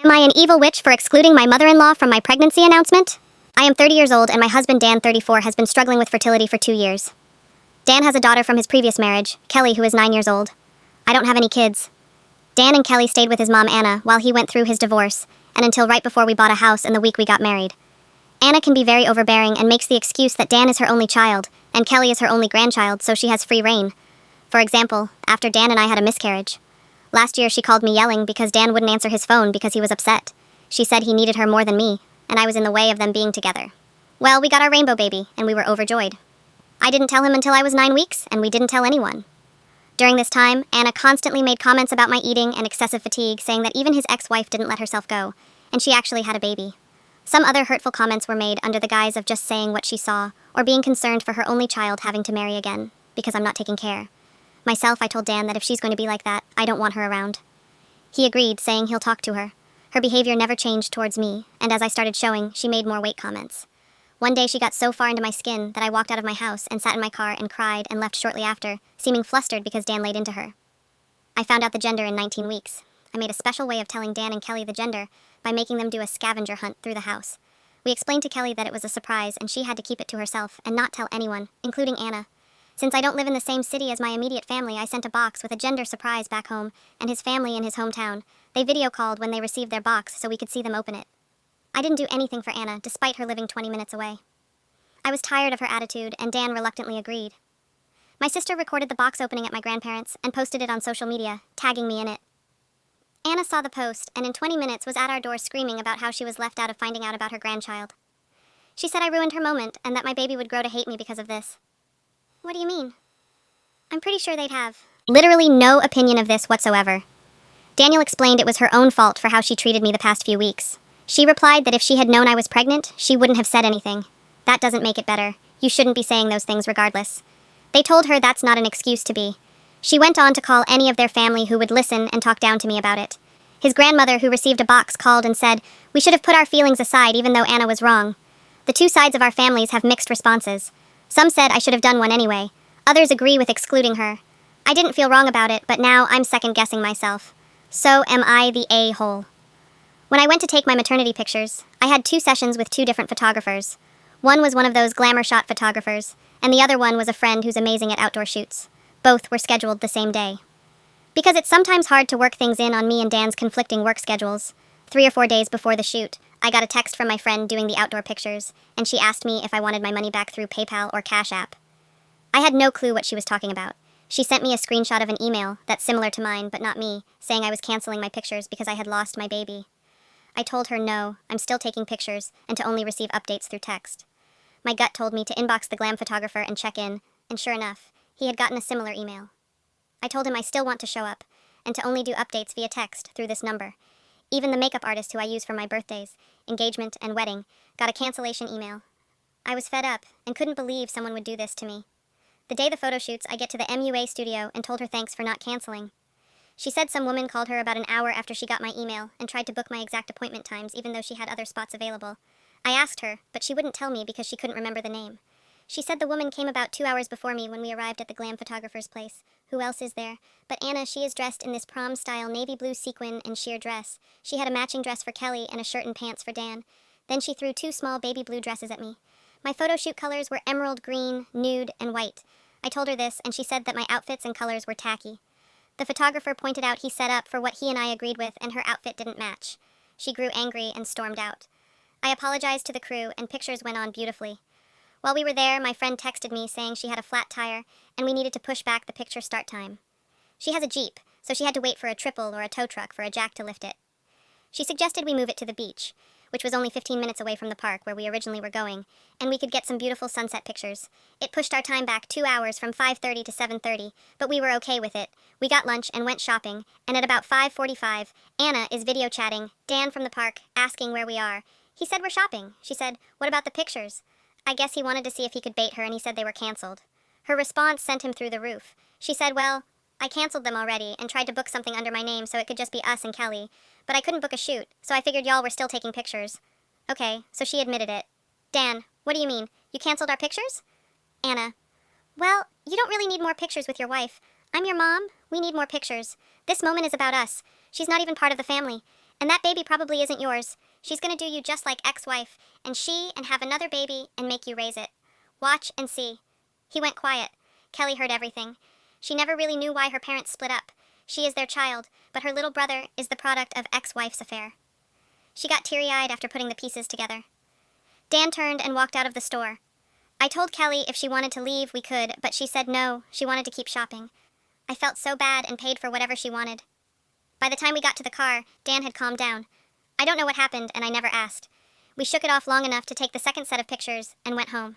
Am I an evil witch for excluding my mother-in-law from my pregnancy announcement? I am 30 years old and my husband Dan, 34, has been struggling with fertility for 2 years. Dan has a daughter from his previous marriage, Kelly, who is 9 years old. I don't have any kids. Dan and Kelly stayed with his mom Anna while he went through his divorce, and until right before we bought a house and the week we got married. Anna can be very overbearing and makes the excuse that Dan is her only child, and Kelly is her only grandchild, so she has free reign. For example, after Dan and I had a miscarriage. Last year she called me yelling because Dan wouldn't answer his phone because he was upset. She said he needed her more than me, and I was in the way of them being together. Well, we got our rainbow baby, and we were overjoyed. I didn't tell him until I was 9 weeks, and we didn't tell anyone. During this time, Anna constantly made comments about my eating and excessive fatigue, saying that even his ex-wife didn't let herself go, and she actually had a baby. Some other hurtful comments were made under the guise of just saying what she saw, or being concerned for her only child having to marry again, because I'm not taking care. Myself, I told Dan that if she's going to be like that, I don't want her around. He agreed, saying he'll talk to her. Her behavior never changed towards me, and as I started showing, she made more weight comments. One day she got so far into my skin that I walked out of my house and sat in my car and cried and left shortly after, seeming flustered because Dan laid into her. I found out the gender in 19 weeks. I made a special way of telling Dan and Kelly the gender by making them do a scavenger hunt through the house. We explained to Kelly that it was a surprise and she had to keep it to herself and not tell anyone, including Anna. Since I don't live in the same city as my immediate family, I sent a box with a gender surprise back home and his family in his hometown. They video called when they received their box so we could see them open it. I didn't do anything for Anna, despite her living 20 minutes away. I was tired of her attitude, and Dan reluctantly agreed. My sister recorded the box opening at my grandparents' and posted it on social media, tagging me in it. Anna saw the post, and in 20 minutes was at our door screaming about how she was left out of finding out about her grandchild. She said I ruined her moment, and that my baby would grow to hate me because of this. What do you mean? I'm pretty sure they'd have literally no opinion of this whatsoever. Daniel explained it was her own fault for how she treated me the past few weeks. She replied that if she had known I was pregnant, she wouldn't have said anything. That doesn't make it better. You shouldn't be saying those things regardless. They told her that's not an excuse to be. She went on to call any of their family who would listen and talk down to me about it. His grandmother, who received a box, called and said, "We should have put our feelings aside even though Anna was wrong." The two sides of our families have mixed responses. Some said I should have done one anyway. Others agree with excluding her. I didn't feel wrong about it, but now I'm second-guessing myself. So am I the a-hole. When I went to take my maternity pictures, I had 2 sessions with 2 different photographers. One was one of those glamour shot photographers, and the other one was a friend who's amazing at outdoor shoots. Both were scheduled the same day. Because it's sometimes hard to work things in on me and Dan's conflicting work schedules, 3 or 4 days before the shoot, I got a text from my friend doing the outdoor pictures, and she asked me if I wanted my money back through PayPal or Cash App. I had no clue what she was talking about. She sent me a screenshot of an email that's similar to mine, but not me, saying I was canceling my pictures because I had lost my baby. I told her no, I'm still taking pictures, and to only receive updates through text. My gut told me to inbox the glam photographer and check in, and sure enough, he had gotten a similar email. I told him I still want to show up, and to only do updates via text through this number. Even the makeup artist who I use for my birthdays, engagement, and wedding got a cancellation email. I was fed up, and couldn't believe someone would do this to me. The day the photo shoots, I get to the MUA studio and told her thanks for not canceling. She said some woman called her about an hour after she got my email and tried to book my exact appointment times even though she had other spots available. I asked her, but she wouldn't tell me because she couldn't remember the name. She said the woman came about 2 hours before me when we arrived at the glam photographer's place. Who else is there? But Anna, she is dressed in this prom-style navy blue sequin and sheer dress. She had a matching dress for Kelly and a shirt and pants for Dan. Then she threw 2 small baby blue dresses at me. My photo shoot colors were emerald green, nude, and white. I told her this, and she said that my outfits and colors were tacky. The photographer pointed out he set up for what he and I agreed with, and her outfit didn't match. She grew angry and stormed out. I apologized to the crew, and pictures went on beautifully. While we were there, my friend texted me saying she had a flat tire, and we needed to push back the picture start time. She has a Jeep, so she had to wait for a triple or a tow truck for a jack to lift it. She suggested we move it to the beach, which was only 15 minutes away from the park where we originally were going, and we could get some beautiful sunset pictures. It pushed our time back 2 hours from 5:30 to 7:30, but we were okay with it. We got lunch and went shopping, and at about 5:45, Anna is video chatting Dan from the park, asking where we are. He said we're shopping. She said, "What about the pictures?" I guess he wanted to see if he could bait her, and he said they were canceled. Her response sent him through the roof. She said, "Well, I canceled them already and tried to book something under my name so it could just be us and Kelly, but I couldn't book a shoot, so I figured y'all were still taking pictures." Okay, so she admitted it. Dan, what do you mean? You canceled our pictures? Anna, well, you don't really need more pictures with your wife. I'm your mom. We need more pictures. This moment is about us. She's not even part of the family. And that baby probably isn't yours. She's gonna do you just like ex-wife, and have another baby and make you raise it. Watch and see. He went quiet. Kelly heard everything. She never really knew why her parents split up. She is their child, but her little brother is the product of ex-wife's affair. She got teary-eyed after putting the pieces together. Dan turned and walked out of the store. I told Kelly if she wanted to leave, we could, but she said no, she wanted to keep shopping. I felt so bad and paid for whatever she wanted. By the time we got to the car, Dan had calmed down. I don't know what happened, and I never asked. We shook it off long enough to take the second set of pictures and went home.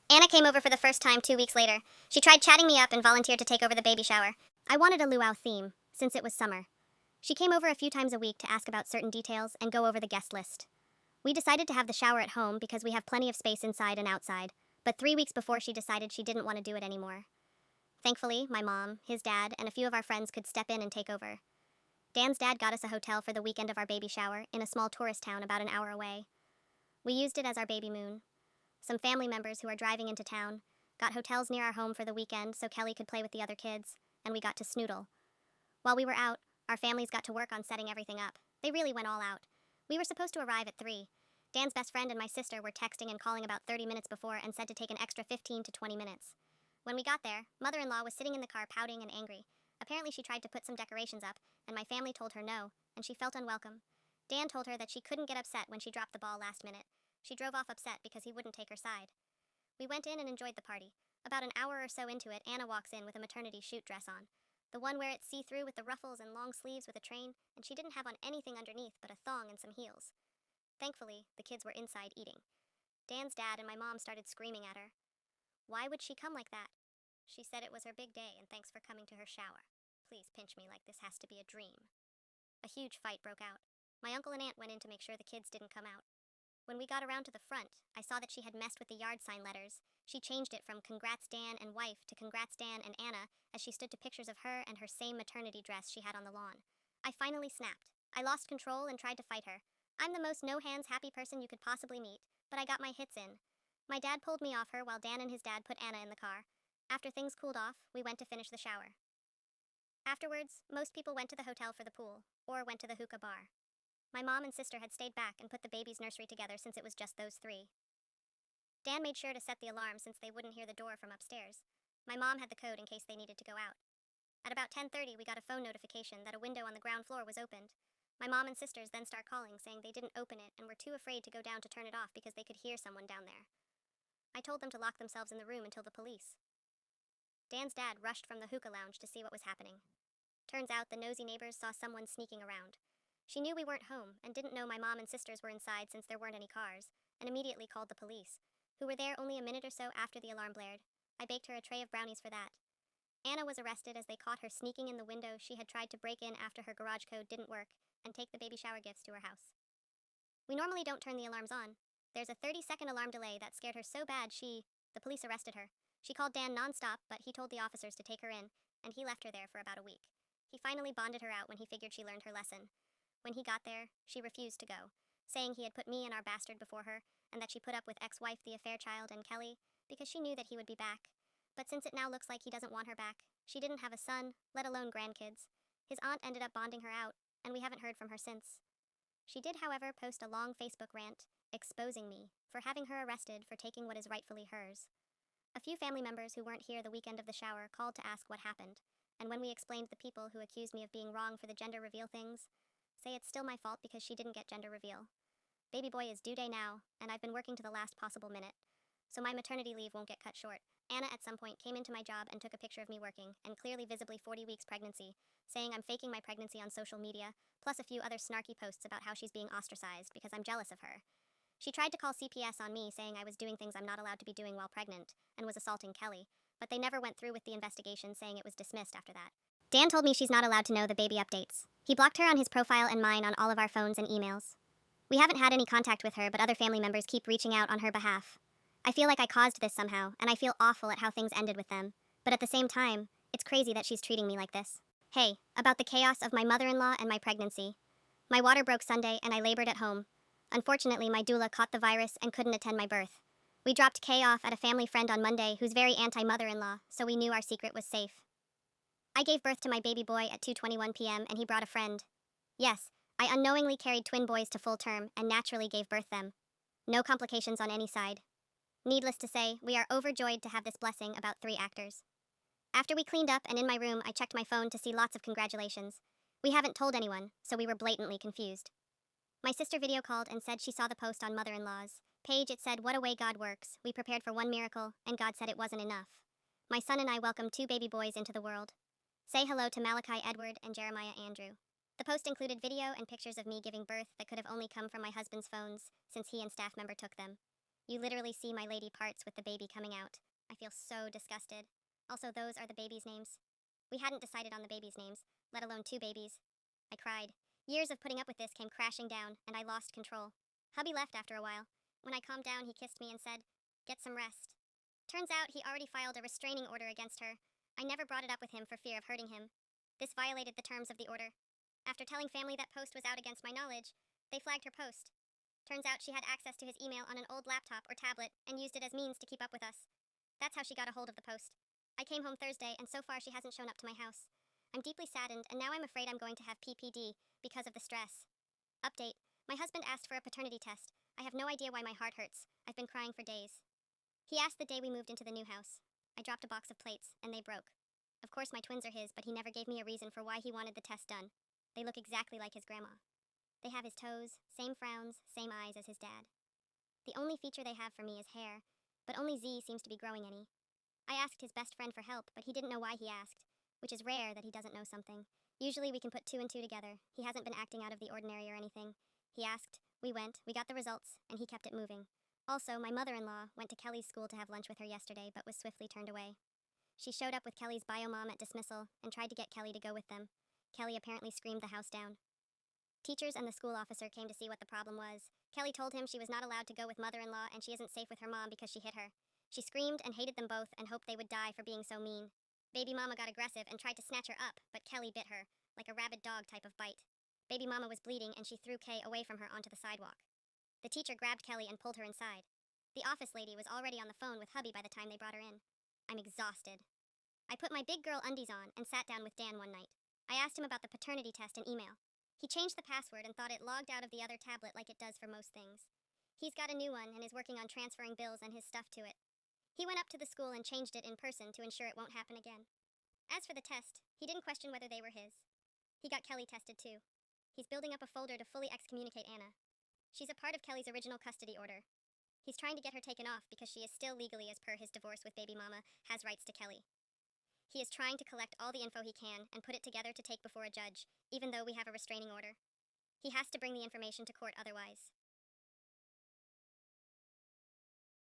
Anna came over for the first time 2 weeks later. She tried chatting me up and volunteered to take over the baby shower. I wanted a luau theme, since it was summer. She came over a few times a week to ask about certain details and go over the guest list. We decided to have the shower at home because we have plenty of space inside and outside, but 3 weeks before she decided she didn't want to do it anymore. Thankfully, my mom, his dad, and a few of our friends could step in and take over. Dan's dad got us a hotel for the weekend of our baby shower in a small tourist town about an hour away. We used it as our baby moon. Some family members who are driving into town got hotels near our home for the weekend so Kelly could play with the other kids, and we got to snoodle. While we were out, our families got to work on setting everything up. They really went all out. We were supposed to arrive at 3. Dan's best friend and my sister were texting and calling about 30 minutes before and said to take an extra 15 to 20 minutes. When we got there, mother-in-law was sitting in the car pouting and angry. Apparently she tried to put some decorations up, and my family told her no, and she felt unwelcome. Dan told her that she couldn't get upset when she dropped the ball last minute. She drove off upset because he wouldn't take her side. We went in and enjoyed the party. About an hour or so into it, Anna walks in with a maternity shoot dress on. The one where it's see-through with the ruffles and long sleeves with a train, and she didn't have on anything underneath but a thong and some heels. Thankfully, the kids were inside eating. Dan's dad and my mom started screaming at her. Why would she come like that? She said it was her big day and thanks for coming to her shower. Please pinch me like this has to be a dream. A huge fight broke out. My uncle and aunt went in to make sure the kids didn't come out. When we got around to the front, I saw that she had messed with the yard sign letters. She changed it from Congrats Dan and wife to Congrats Dan and Anna as she stood to pictures of her and her same maternity dress she had on the lawn. I finally snapped. I lost control and tried to fight her. I'm the most no-hands happy person you could possibly meet, but I got my hits in. My dad pulled me off her while Dan and his dad put Anna in the car. After things cooled off, we went to finish the shower. Afterwards, most people went to the hotel for the pool, or went to the hookah bar. My mom and sister had stayed back and put the baby's nursery together since it was just those 3. Dan made sure to set the alarm since they wouldn't hear the door from upstairs. My mom had the code in case they needed to go out. At about 10:30, we got a phone notification that a window on the ground floor was opened. My mom and sisters then start calling, saying they didn't open it and were too afraid to go down to turn it off because they could hear someone down there. I told them to lock themselves in the room until the police. Dan's dad rushed from the hookah lounge to see what was happening. Turns out the nosy neighbors saw someone sneaking around. She knew we weren't home and didn't know my mom and sisters were inside since there weren't any cars, and immediately called the police, who were there only a minute or so after the alarm blared. I baked her a tray of brownies for that. Anna was arrested as they caught her sneaking in the window she had tried to break in after her garage code didn't work and take the baby shower gifts to her house. We normally don't turn the alarms on. There's a 30-second alarm delay that scared her so bad the police arrested her. She called Dan nonstop, but he told the officers to take her in, and he left her there for about a week. He finally bonded her out when he figured she learned her lesson. When he got there, she refused to go, saying he had put me and our bastard before her, and that she put up with ex-wife the affair child and Kelly, because she knew that he would be back. But since it now looks like he doesn't want her back, she didn't have a son, let alone grandkids. His aunt ended up bonding her out, and we haven't heard from her since. She did, however, post a long Facebook rant, exposing me, for having her arrested for taking what is rightfully hers. A few family members who weren't here the weekend of the shower called to ask what happened, and when we explained the people who accused me of being wrong for the gender reveal things, say it's still my fault because she didn't get gender reveal. Baby boy is due day now, and I've been working to the last possible minute, so my maternity leave won't get cut short. Anna at some point came into my job and took a picture of me working, and clearly visibly 40 weeks pregnancy, saying I'm faking my pregnancy on social media, plus a few other snarky posts about how she's being ostracized because I'm jealous of her. She tried to call CPS on me, saying I was doing things I'm not allowed to be doing while pregnant, and was assaulting Kelly, but they never went through with the investigation, saying it was dismissed after that. Dan told me she's not allowed to know the baby updates. He blocked her on his profile and mine on all of our phones and emails. We haven't had any contact with her, but other family members keep reaching out on her behalf. I feel like I caused this somehow, and I feel awful at how things ended with them. But at the same time, it's crazy that she's treating me like this. Hey, about the chaos of my mother-in-law and my pregnancy. My water broke Sunday, and I labored at home. Unfortunately, my doula caught the virus and couldn't attend my birth. We dropped Kay off at a family friend on Monday who's very anti-mother-in-law, so we knew our secret was safe. I gave birth to my baby boy at 2:21 p.m. and he brought a friend. Yes, I unknowingly carried twin boys to full term and naturally gave birth them. No complications on any side. Needless to say, we are overjoyed to have this blessing about 3 actors. After we cleaned up and in my room, I checked my phone to see lots of congratulations. We haven't told anyone, so we were blatantly confused. My sister video called and said she saw the post on mother-in-law's page. It said, "What a way God works. We prepared for one miracle, and God said it wasn't enough." My son and I welcomed 2 baby boys into the world. Say hello to Malachi Edward and Jeremiah Andrew. The post included video and pictures of me giving birth that could have only come from my husband's phones, since he and staff member took them. You literally see my lady parts with the baby coming out. I feel so disgusted. Also, those are the babies' names. We hadn't decided on the babies' names, let alone 2 babies. I cried. Years of putting up with this came crashing down, and I lost control. Hubby left after a while. When I calmed down, he kissed me and said, "Get some rest." Turns out he already filed a restraining order against her. I never brought it up with him for fear of hurting him. This violated the terms of the order. After telling family that post was out against my knowledge, they flagged her post. Turns out she had access to his email on an old laptop or tablet and used it as means to keep up with us. That's how she got a hold of the post. I came home Thursday, and so far she hasn't shown up to my house. I'm deeply saddened, and now I'm afraid I'm going to have PPD because of the stress. Update. My husband asked for a paternity test. I have no idea why my heart hurts. I've been crying for days. He asked the day we moved into the new house. I dropped a box of plates, and they broke. Of course my twins are his, but he never gave me a reason for why he wanted the test done. They look exactly like his grandma. They have his toes, same frowns, same eyes as his dad. The only feature they have for me is hair, but only Z seems to be growing any. I asked his best friend for help, but he didn't know why he asked, which is rare that he doesn't know something. Usually we can put 2 and 2 together. He hasn't been acting out of the ordinary or anything. He asked, we went, we got the results, and he kept it moving. Also, my mother-in-law went to Kelly's school to have lunch with her yesterday, but was swiftly turned away. She showed up with Kelly's bio mom at dismissal and tried to get Kelly to go with them. Kelly apparently screamed the house down. Teachers and the school officer came to see what the problem was. Kelly told him she was not allowed to go with mother-in-law and she isn't safe with her mom because she hit her. She screamed and hated them both and hoped they would die for being so mean. Baby mama got aggressive and tried to snatch her up, but Kelly bit her, like a rabid dog type of bite. Baby mama was bleeding and she threw Kay away from her onto the sidewalk. The teacher grabbed Kelly and pulled her inside. The office lady was already on the phone with hubby by the time they brought her in. I'm exhausted. I put my big girl undies on and sat down with Dan one night. I asked him about the paternity test and email. He changed the password and thought it logged out of the other tablet like it does for most things. He's got a new one and is working on transferring bills and his stuff to it. He went up to the school and changed it in person to ensure it won't happen again. As for the test, he didn't question whether they were his. He got Kelly tested too. He's building up a folder to fully excommunicate Anna. She's a part of Kelly's original custody order. He's trying to get her taken off because she is still legally, as per his divorce with baby mama, has rights to Kelly. He is trying to collect all the info he can and put it together to take before a judge, even though we have a restraining order. He has to bring the information to court otherwise.